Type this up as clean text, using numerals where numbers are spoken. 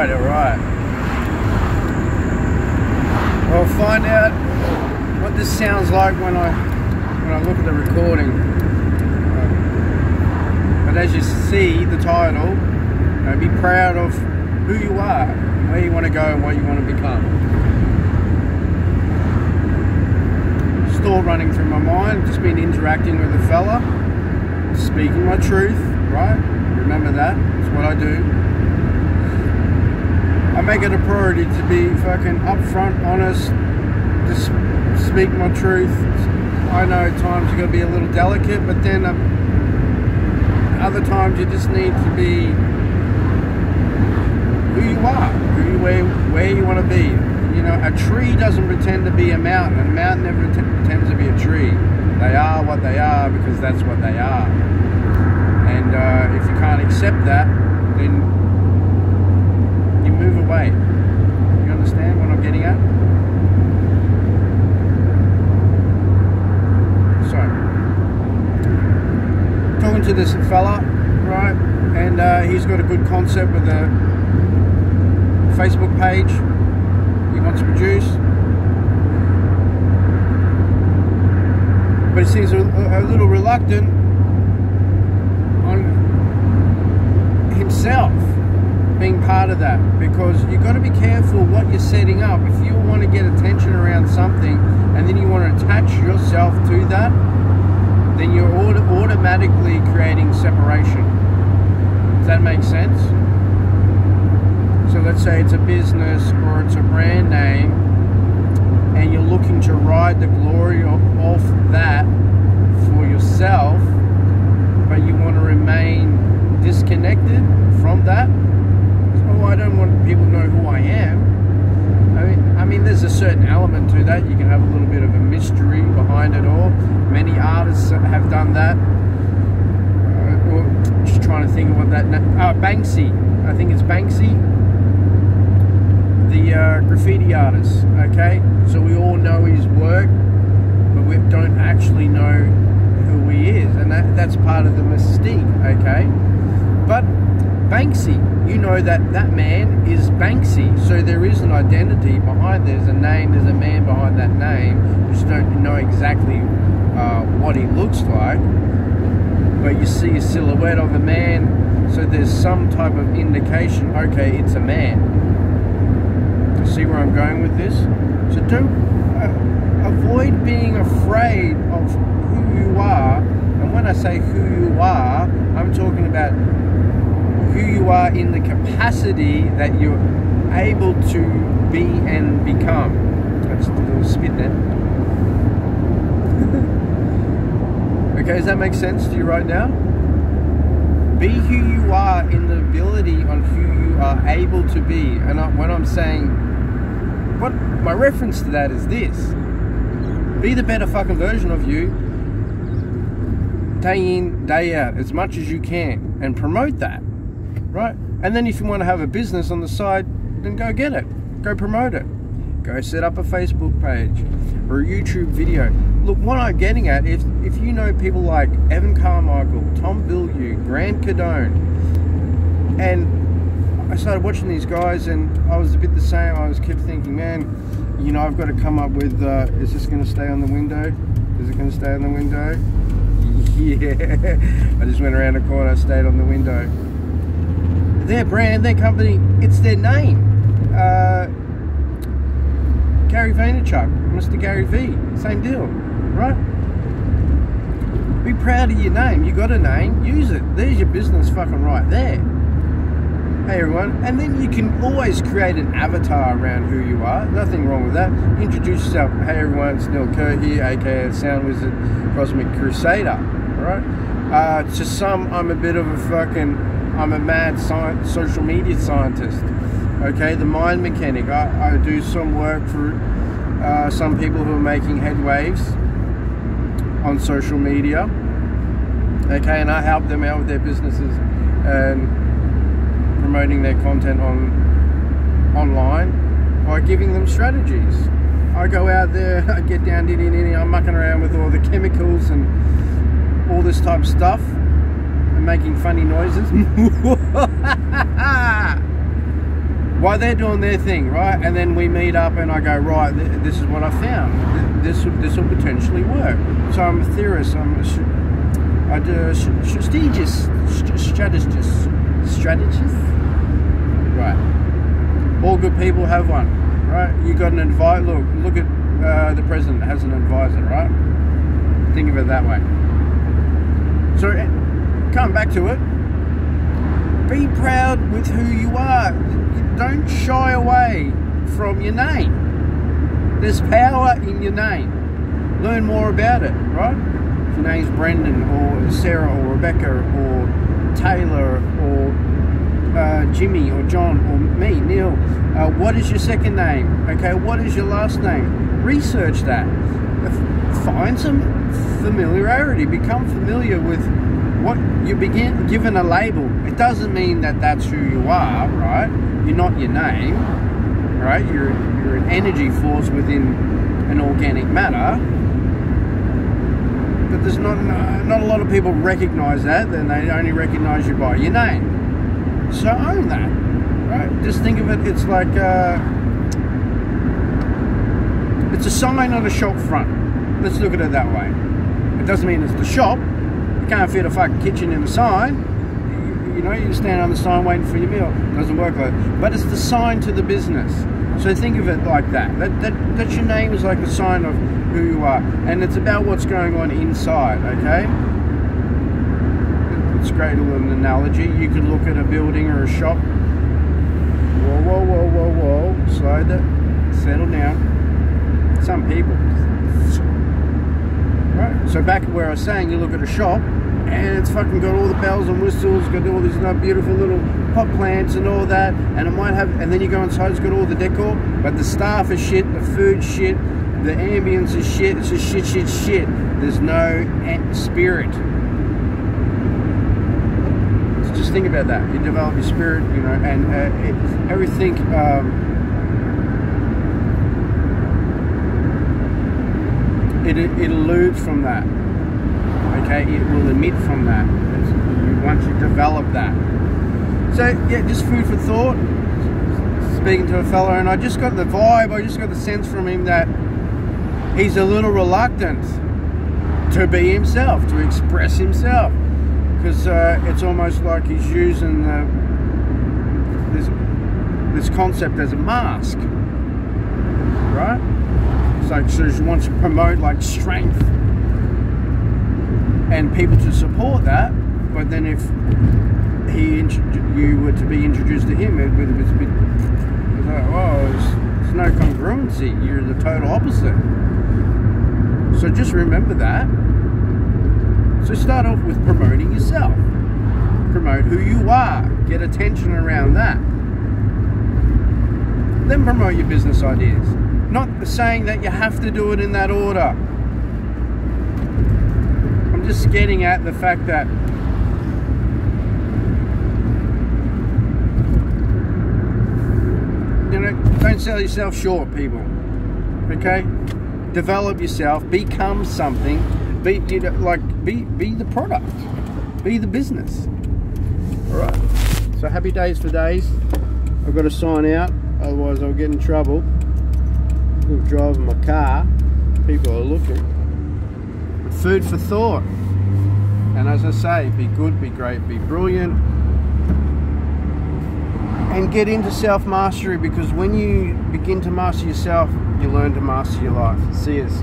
Alright. I'll find out what this sounds like when I look at the recording. But as you see, the title, be proud of who you are, where you want to go and what you want to become. Thought running through my mind, just been interacting with a fella, speaking my truth, right? Remember that, it's what I do. I make it a priority to be fucking upfront, honest, just speak my truth. I know at times you gotta be a little delicate, but then other times you just need to be who you are, where you want to be. You know, a tree doesn't pretend to be a mountain, and a mountain never pretends to be a tree. They are what they are because that's what they are. And if you can't accept that, then you move away. You understand what I'm getting at? So, talking to this fella, right, and he's got a good concept with a Facebook page he wants to produce, but he seems a little reluctant on himself being part of that, because you've got to be careful what you're setting up. If you want to get attention around something and then you want to attach yourself to that, then you're automatically creating separation. Does that make sense? So let's say it's a business or it's a brand name and you're looking to ride the glory of that for yourself, but you want to remain disconnected from that. Oh, I don't want people to know who I am. I mean, there's a certain element to that. You can have a little bit of a mystery behind it all. Many artists have done that. Just trying to think of what that... Banksy. I think it's Banksy. The graffiti artist, okay? So we all know his work, but we don't actually know who he is, and that's part of the mystique, okay? But Banksy, you know that man is Banksy, so there is an identity behind. There's a name, there's a man behind that name. You just don't know exactly what he looks like, but you see a silhouette of a man, so there's some type of indication, okay, it's a man. See where I'm going with this? So don't avoid being afraid of who you are. And when I say who you are, I'm talking about who you are in the capacity that you're able to be and become. That's a little spit there. Okay, does that make sense to you right now? Be who you are in the ability on who you are able to be. And when I'm saying, what my reference to that is this: be the better fucking version of you, day in, day out, as much as you can, and promote that, right? And then if you want to have a business on the side, then go get it, go promote it, go set up a Facebook page or a YouTube video. Look, what I'm getting at, if you know people like Evan Carmichael, Tom Bilyeu, Grant Cardone, and I started watching these guys and I was a bit the same. I kept thinking, man, you know, I've got to come up with, is this going to stay on the window? Is it going to stay on the window? Yeah. I just went around the corner, stayed on the window. Their brand, their company, it's their name. Gary Vaynerchuk, Mr. Gary V, same deal, right? Be proud of your name. You got a name, use it. There's your business fucking right there. Hey everyone, and then you can always create an avatar around who you are. Nothing wrong with that. Introduce yourself. Hey everyone, it's Neil Kerr here, aka Sound Wizard, Cosmic Crusader. Alright? To some, I'm a bit of a I'm a mad social media scientist. Okay, the mind mechanic. I do some work for some people who are making headwaves on social media. Okay, and I help them out with their businesses and promoting their content online by giving them strategies. I go out there, I get down, I'm mucking around with all the chemicals and all this type of stuff and making funny noises. while they're doing their thing, right? And then we meet up and I go, right, this is what I found. This will potentially work. So I'm a theorist. I'm a strategist. Right. All good people have one, right? You got an advisor. Look at the president has an advisor, right? Think of it that way. So, come back to it. Be proud with who you are. Don't shy away from your name. There's power in your name. Learn more about it, right? If your name's Brendan or Sarah or Rebecca or Taylor or Jimmy or John or me, Neil, what is your second name? Okay, what is your last name? Research that. Find some familiarity. Become familiar with what you begin given a label. It doesn't mean that that's who you are, right? You're not your name, right? You're an energy force within an organic matter. But there's not a lot of people recognize that. Then they only recognize you by your name. So own that, right? Just think of it. It's like it's a sign on a shop front. Let's look at it that way. It doesn't mean it's the shop. You can't fit a fucking kitchen in the sign. You know, you stand on the sign waiting for your meal. It doesn't work like that. But it's the sign to the business. So think of it like that. That your name is like a sign of who you are. And it's about what's going on inside, okay? It's a great little analogy. You could look at a building or a shop. Whoa, whoa, whoa, whoa, whoa. Slow that. Settle down. Some people. Right. So back where I was saying, you look at a shop and it's fucking got all the bells and whistles, got all these beautiful little pot plants and all that, and it might have, and then you go inside, it's got all the decor, but the staff is shit, the food's shit, the ambience is shit, it's just shit. There's no spirit. So just think about that. You develop your spirit, you know, and everything. It eludes from that. Okay, it will emit from that. Once you develop that. So yeah, just food for thought. Speaking to a fella, and I just got the vibe. I just got the sense from him that he's a little reluctant to be himself, to express himself, because it's almost like he's using this concept as a mask, right? So he wants to promote like strength and people to support that, but then if you were to be introduced to him, it's a bit like, oh, there's no congruency. You're the total opposite. So just remember that. So start off with promoting yourself. Promote who you are. Get attention around that. Then promote your business ideas. Not saying that you have to do it in that order. I'm just getting at the fact that don't sell yourself short, people. Okay? Develop yourself. Become something. Be the product. Be the business. All right. So happy days for days. I've got to sign out, otherwise I'll get in trouble. I'm driving my car. People are looking. Food for thought. And as I say, be good, be great, be brilliant. And get into self-mastery, because when you begin to master yourself, you learn to master your life. See yous.